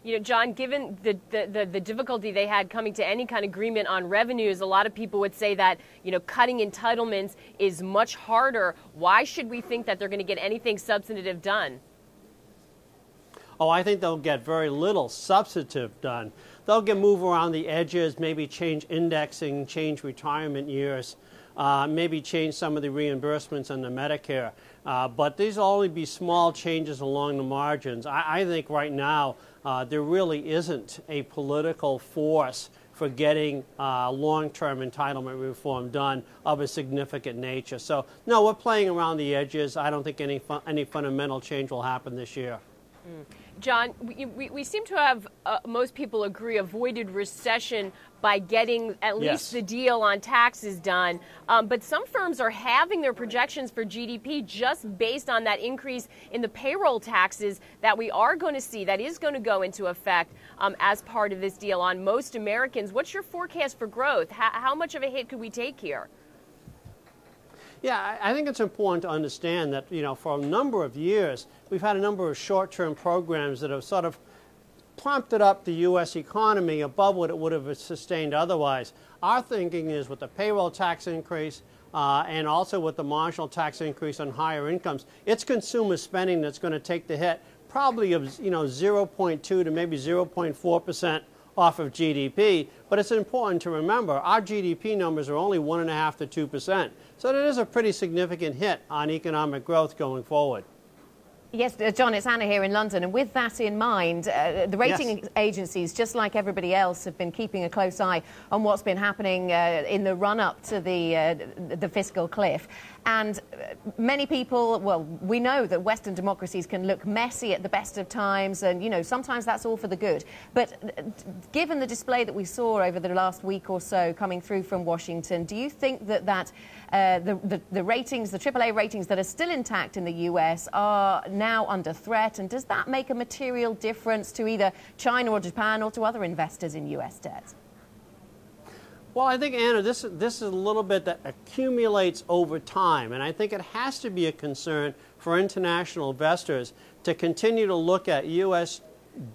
You know, John, given the difficulty they had coming to any kind of agreement on revenues, a lot of people would say that, you know, cutting entitlements is much harder. Why should we think that they're going to get anything substantive done? Oh, I think they'll get very little substantive done. They'll move around the edges, maybe change indexing, change retirement years, maybe change some of the reimbursements under Medicare. But these will only be small changes along the margins. I think right now there really isn't a political force for getting long-term entitlement reform done of a significant nature. So, no, we're playing around the edges. I don't think any fundamental change will happen this year. John, we seem to have, most people agree, avoided recession by getting at least the deal on taxes done. But some firms are halving their projections for GDP just based on that increase in the payroll taxes that we are going to see, that is going to go into effect as part of this deal on most Americans. What's your forecast for growth? How much of a hit could we take here? Yeah, I think it's important to understand that, you know, for a number of years, we've had a number of short-term programs that have sort of prompted up the U.S. economy above what it would have sustained otherwise. Our thinking is with the payroll tax increase and also with the marginal tax increase on higher incomes, it's consumer spending that's going to take the hit, probably of, you know, 0.2 to maybe 0.4% off of GDP. But it's important to remember our GDP numbers are only 1.5 to 2%. So it is a pretty significant hit on economic growth going forward. Yes, John, it's Anna here in London. And with that in mind, the rating agencies, just like everybody else, have been keeping a close eye on what's been happening in the run-up to the fiscal cliff. And many people, well, we know that Western democracies can look messy at the best of times, and, you know, sometimes that's all for the good. But given the display that we saw over the last week or so coming through from Washington, do you think that the ratings, the AAA ratings that are still intact in the US are now under threat? And does that make a material difference to either China or Japan or to other investors in US debt? Well, I think, Anna, this is a little bit that accumulates over time, and I think it has to be a concern for international investors to continue to look at U.S.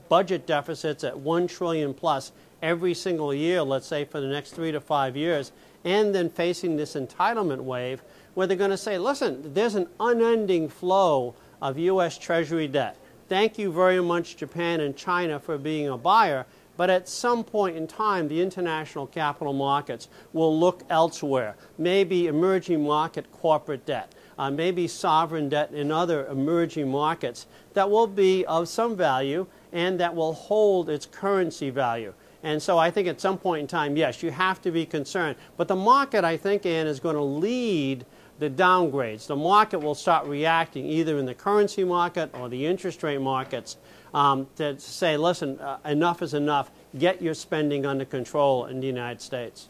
budget deficits at $1 trillion plus every single year, let's say for the next 3 to 5 years, and then facing this entitlement wave where they're going to say, listen, there's an unending flow of U.S. Treasury debt. Thank you very much, Japan and China, for being a buyer. But at some point in time, the international capital markets will look elsewhere, maybe emerging market corporate debt, maybe sovereign debt in other emerging markets that will be of some value and that will hold its currency value. And so I think at some point in time, yes, you have to be concerned. But the market, I think, Ann, is going to lead the downgrades. The market will start reacting either in the currency market or the interest rate markets to say, listen, enough is enough. Get your spending under control in the United States.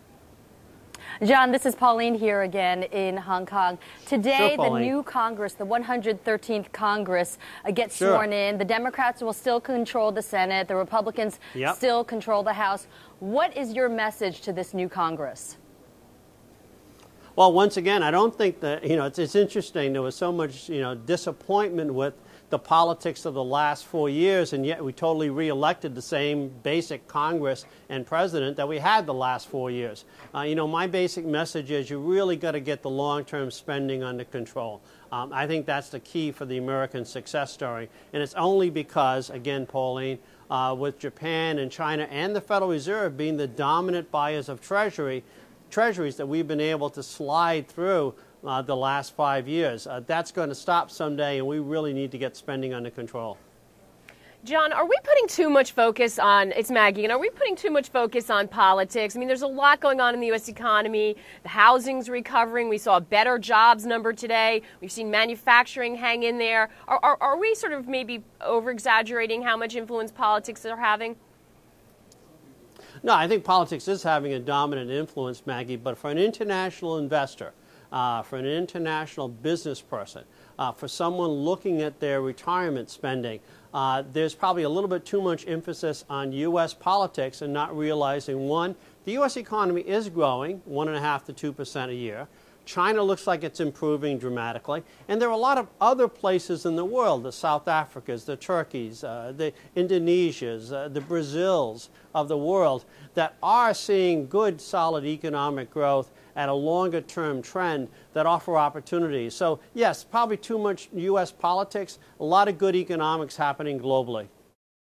John, this is Pauline here again in Hong Kong. Today, Sure, the new Congress, the 113th Congress, gets sworn in. The Democrats will still control the Senate. The Republicans still control the House. What is your message to this new Congress? Well, once again, I don't think that, you know, it's interesting. There was so much, you know, disappointment with the politics of the last 4 years, and yet we totally re-elected the same basic Congress and president that we had the last 4 years. You know, my basic message is you really got to get the long-term spending under control. I think that's the key for the American success story, and it's only because, again, Pauline, with Japan and China and the Federal Reserve being the dominant buyers of treasuries that we've been able to slide through the last 5 years. That's going to stop someday, and we really need to get spending under control. John, are we putting too much focus on, it's Maggie, and are we putting too much focus on politics? I mean, there's a lot going on in the U.S. economy. The housing's recovering. We saw a better jobs number today. We've seen manufacturing hang in there. Are we sort of maybe over-exaggerating how much influence politics are having? No, I think politics is having a dominant influence, Maggie, but for an international investor, for an international business person, for someone looking at their retirement spending, there's probably a little bit too much emphasis on U.S. politics and not realizing, one, the U.S. economy is growing 1.5 to 2% a year. China looks like it's improving dramatically. And there are a lot of other places in the world, the South Africas, the Turkeys, the Indonesias, the Brazils of the world, that are seeing good, solid economic growth at a longer-term trend that offer opportunities. So, yes, probably too much U.S. politics, a lot of good economics happening globally.